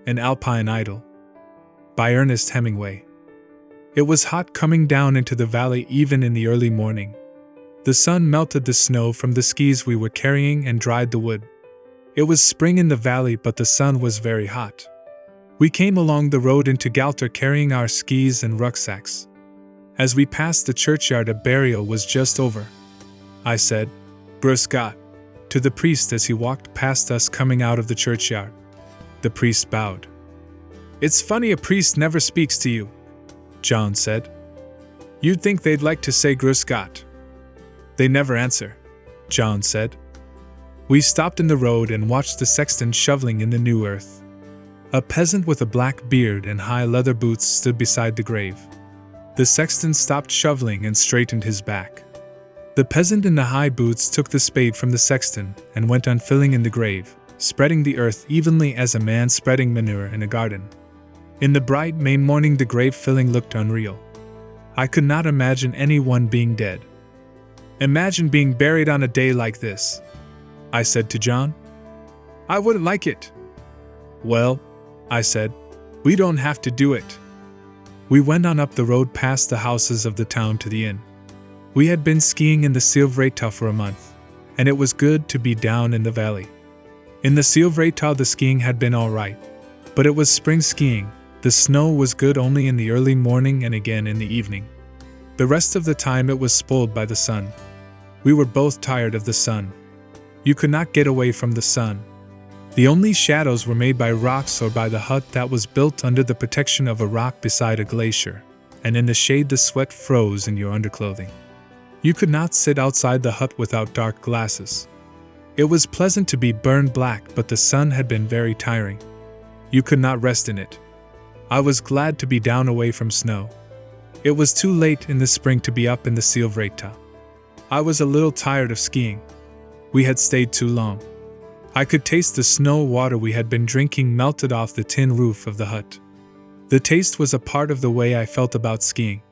An Alpine Idyll by Ernest Hemingway. It was hot coming down into the valley even in the early morning. The sun melted the snow from the skis we were carrying and dried the wood. It was spring in the valley, but the sun was very hot. We came along the road into Galter carrying our skis and rucksacks. As we passed the churchyard, a burial was just over. I said, "Grüß Gott," to the priest as he walked past us coming out of the churchyard. The priest bowed. "It's funny a priest never speaks to you," John said. "You'd think they'd like to say Grüß Gott." "They never answer," John said. We stopped in the road and watched the sexton shoveling in the new earth. A peasant with a black beard and high leather boots stood beside the grave. The sexton stopped shoveling and straightened his back. The peasant in the high boots took the spade from the sexton and went on filling in the grave, spreading the earth evenly as a man spreading manure in a garden. In the bright May morning, the grave filling looked unreal. I could not imagine anyone being dead. "Imagine being buried on a day like this," I said to John. "I wouldn't like it." "Well," I said, "we don't have to do it." We went on up the road past the houses of the town to the inn. We had been skiing in the Silvreta for a month, and it was good to be down in the valley. In the Silvreta the skiing had been all right, but it was spring skiing. The snow was good only in the early morning and again in the evening. The rest of the time it was spoiled by the sun. We were both tired of the sun. You could not get away from the sun. The only shadows were made by rocks or by the hut that was built under the protection of a rock beside a glacier, and in the shade the sweat froze in your underclothing. You could not sit outside the hut without dark glasses. It was pleasant to be burned black, but the sun had been very tiring. You could not rest in it. I was glad to be down away from snow. It was too late in the spring to be up in the Silvreta. I was a little tired of skiing. We had stayed too long. I could taste the snow water we had been drinking melted off the tin roof of the hut. The taste was a part of the way I felt about skiing.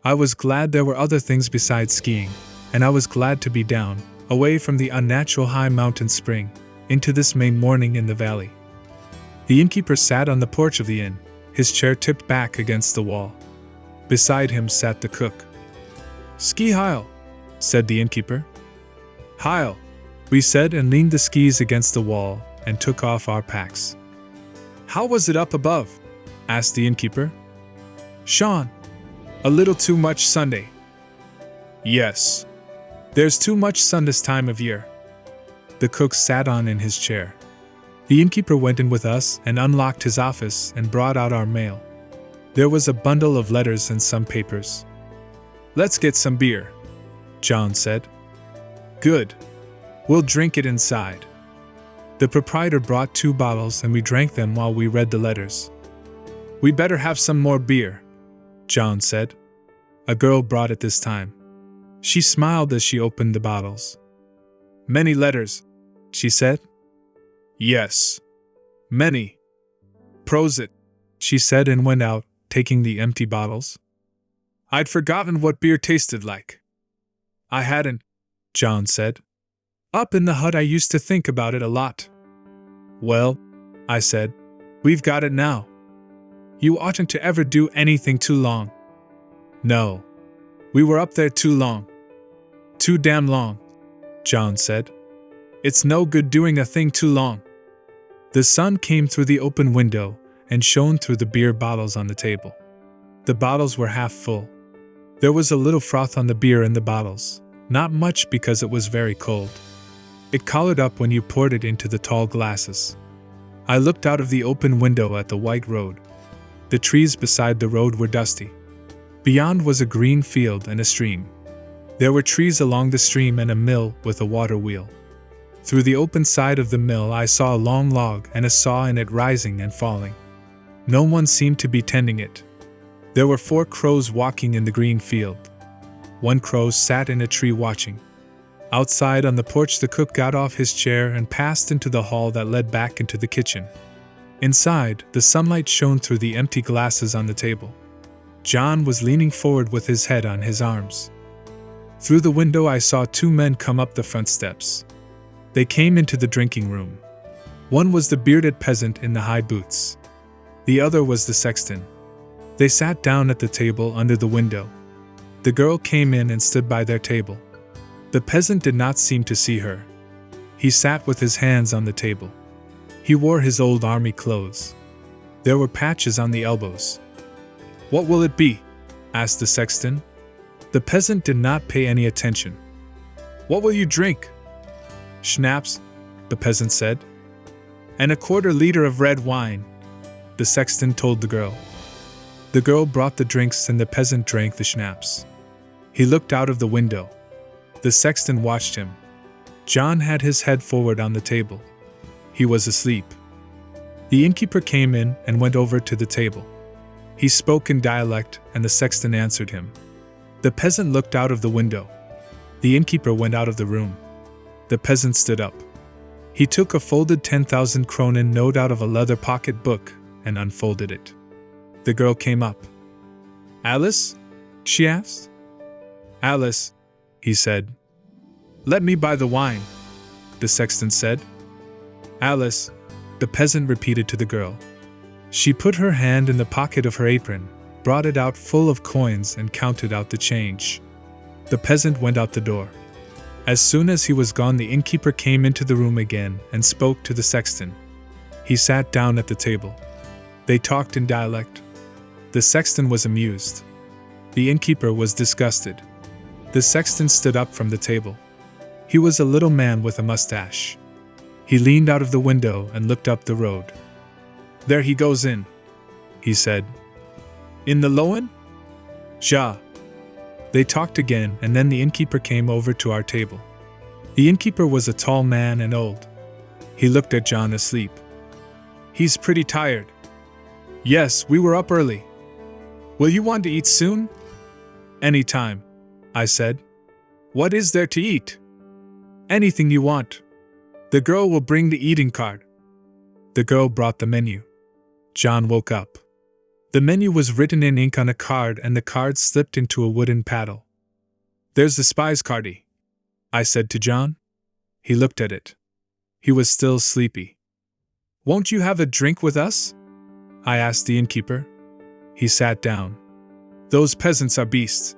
I was glad there were other things besides skiing, and I was glad to be down, away from the unnatural high mountain spring, into this May morning in the valley. The innkeeper sat on the porch of the inn, his chair tipped back against the wall. Beside him sat the cook. "Ski heil," said the innkeeper. "Heil," we said, and leaned the skis against the wall and took off our packs. "How was it up above?" asked the innkeeper. "Sean, a little too much Sunday." "Yes. There's too much sun this time of year." The cook sat on in his chair. The innkeeper went in with us and unlocked his office and brought out our mail. There was a bundle of letters and some papers. "Let's get some beer," John said. "Good. We'll drink it inside." The proprietor brought 2 bottles and we drank them while we read the letters. "We better have some more beer," John said. A girl brought it this time. She smiled as she opened the bottles. "Many letters," she said. "Yes. Many. Prosit," she said and went out, taking the empty bottles. "I'd forgotten what beer tasted like." "I hadn't," John said. "Up in the hut I used to think about it a lot." "Well," I said, "we've got it now. You oughtn't to ever do anything too long." "No. We were up there too long. Too damn long," John said. "It's no good doing a thing too long." The sun came through the open window and shone through the beer bottles on the table. The bottles were half full. There was a little froth on the beer in the bottles, not much because it was very cold. It colored up when you poured it into the tall glasses. I looked out of the open window at the white road. The trees beside the road were dusty. Beyond was a green field and a stream. There were trees along the stream and a mill with a water wheel. Through the open side of the mill I saw a long log and a saw in it rising and falling. No one seemed to be tending it. There were 4 crows walking in the green field. 1 crow sat in a tree watching. Outside on the porch the cook got off his chair and passed into the hall that led back into the kitchen. Inside, the sunlight shone through the empty glasses on the table. John was leaning forward with his head on his arms. Through the window I saw 2 men come up the front steps. They came into the drinking room. One was the bearded peasant in the high boots. The other was the sexton. They sat down at the table under the window. The girl came in and stood by their table. The peasant did not seem to see her. He sat with his hands on the table. He wore his old army clothes. There were patches on the elbows. "What will it be?" asked the sexton. The peasant did not pay any attention. "What will you drink?" "Schnapps," the peasant said. "And a quarter-liter of red wine," the sexton told the girl. The girl brought the drinks and the peasant drank the schnapps. He looked out of the window. The sexton watched him. John had his head forward on the table. He was asleep. The innkeeper came in and went over to the table. He spoke in dialect and the sexton answered him. The peasant looked out of the window. The innkeeper went out of the room. The peasant stood up. He took a folded 10,000 kronen note out of a leather pocket book and unfolded it. The girl came up. "Alice?" she asked. "Alice," he said. "Let me buy the wine," the sexton said. "Alice," the peasant repeated to the girl. She put her hand in the pocket of her apron, brought it out full of coins and counted out the change. The peasant went out the door. As soon as he was gone, the innkeeper came into the room again and spoke to the sexton. He sat down at the table. They talked in dialect. The sexton was amused. The innkeeper was disgusted. The sexton stood up from the table. He was a little man with a mustache. He leaned out of the window and looked up the road. "There he goes in," he said. "In the Lowen?" "Ja." They talked again, and then the innkeeper came over to our table. The innkeeper was a tall man and old. He looked at John asleep. "He's pretty tired." "Yes, we were up early." "Will you want to eat soon?" "Any time," I said. "What is there to eat?" "Anything you want. The girl will bring the eating card." The girl brought the menu. John woke up. The menu was written in ink on a card and the card slipped into a wooden paddle. "There's the spy's cardie," I said to John. He looked at it. He was still sleepy. "Won't you have a drink with us?" I asked the innkeeper. He sat down. "Those peasants are beasts,"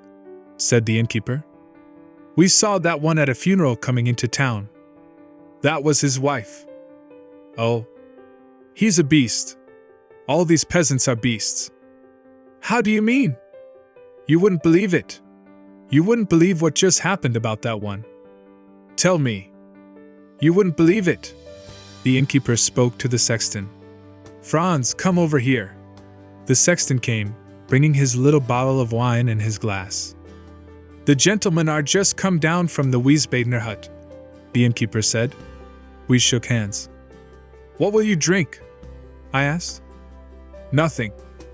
said the innkeeper. "We saw that one at a funeral coming into town. That was his wife." "Oh. He's a beast. All these peasants are beasts." "How do you mean?" "You wouldn't believe it. You wouldn't believe what just happened about that one." "Tell me." "You wouldn't believe it." The innkeeper spoke to the sexton. "Franz, come over here." The sexton came, bringing his little bottle of wine and his glass. "The gentlemen are just come down from the Wiesbadener hut," the innkeeper said. We shook hands. "What will you drink?" I asked. "Nothing."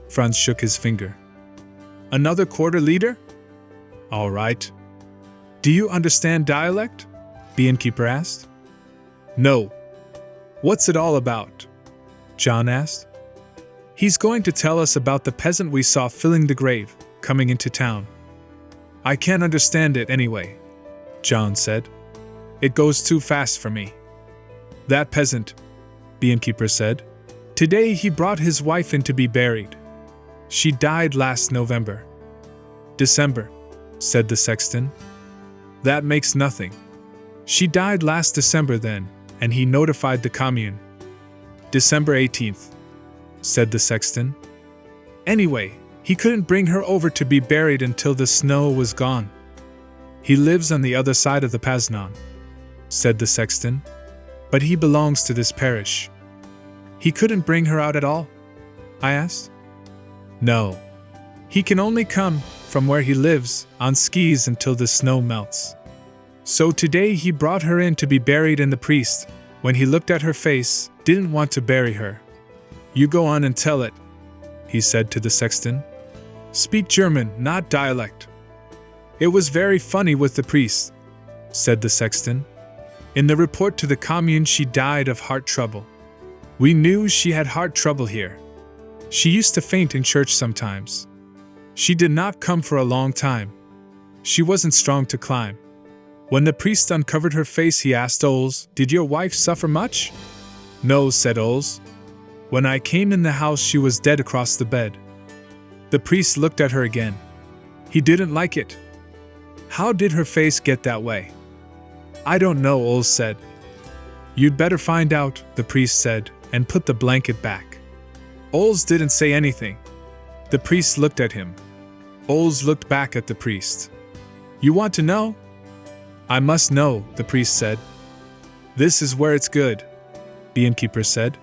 Franz shook his finger. "Another quarter-liter?" "All right." "Do you understand dialect?" the innkeeper asked. "No." "What's it all about?" John asked. "He's going to tell us about the peasant we saw filling the grave, coming into town." "I can't understand it anyway," John said. "It goes too fast for me." "That peasant," the innkeeper said. "Today he brought his wife in to be buried. She died last November." "December," said the sexton. "That makes nothing. She died last December then, and he notified the commune." "December 18th, said the sexton. "Anyway, he couldn't bring her over to be buried until the snow was gone." "He lives on the other side of the Pasnon," said the sexton. "But he belongs to this parish." "He couldn't bring her out at all?" I asked. "No. He can only come from where he lives on skis until the snow melts. So today he brought her in to be buried, and the priest, when he looked at her face, didn't want to bury her." "You go on and tell it," he said to the sexton. "Speak German, not dialect." "It was very funny with the priest," said the sexton. "In the report to the commune she died of heart trouble. We knew she had heart trouble here. She used to faint in church sometimes. She did not come for a long time. She wasn't strong to climb. When the priest uncovered her face, he asked Oles, 'Did your wife suffer much?' 'No,' said Oles. When I came in the house, she was dead across the bed. The priest looked at her again. He didn't like it. How did her face get that way? I don't know, Oles said. You'd better find out, the priest said, and put the blanket back. Oles didn't say anything. The priest looked at him. Oles looked back at the priest. You want to know? I must know, the priest said. This is where it's good, the innkeeper said.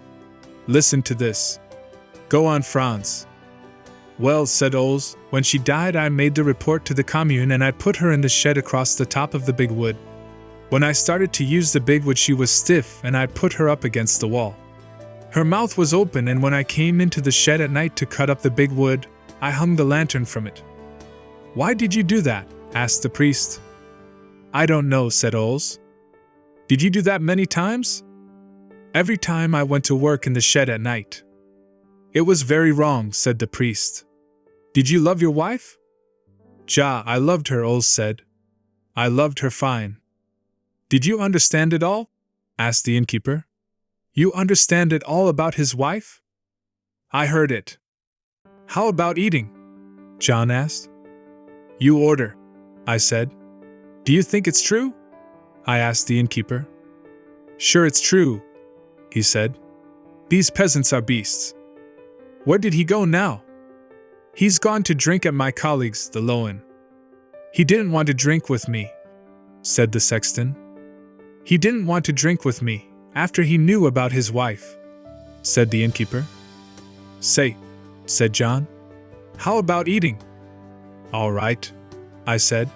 Listen to this. Go on, Franz. Well, said Oles, when she died I made the report to the commune and I put her in the shed across the top of the big wood. When I started to use the big wood she was stiff and I put her up against the wall. Her mouth was open, and when I came into the shed at night to cut up the big wood, I hung the lantern from it. Why did you do that? Asked the priest. I don't know, said Oles. Did you do that many times? Every time I went to work in the shed at night. It was very wrong, said the priest. Did you love your wife? Ja, I loved her, Oles said. I loved her fine. Did you understand it all? Asked the innkeeper. You understand it all about his wife? I heard it. How about eating? John asked. You order, I said. Do you think it's true? I asked the innkeeper. Sure it's true, he said. These peasants are beasts. Where did he go now? He's gone to drink at my colleague's, the Lowen. He didn't want to drink with me, said the sexton. He didn't want to drink with me after he knew about his wife, said the innkeeper. Say, said John. How about eating? All right, I said.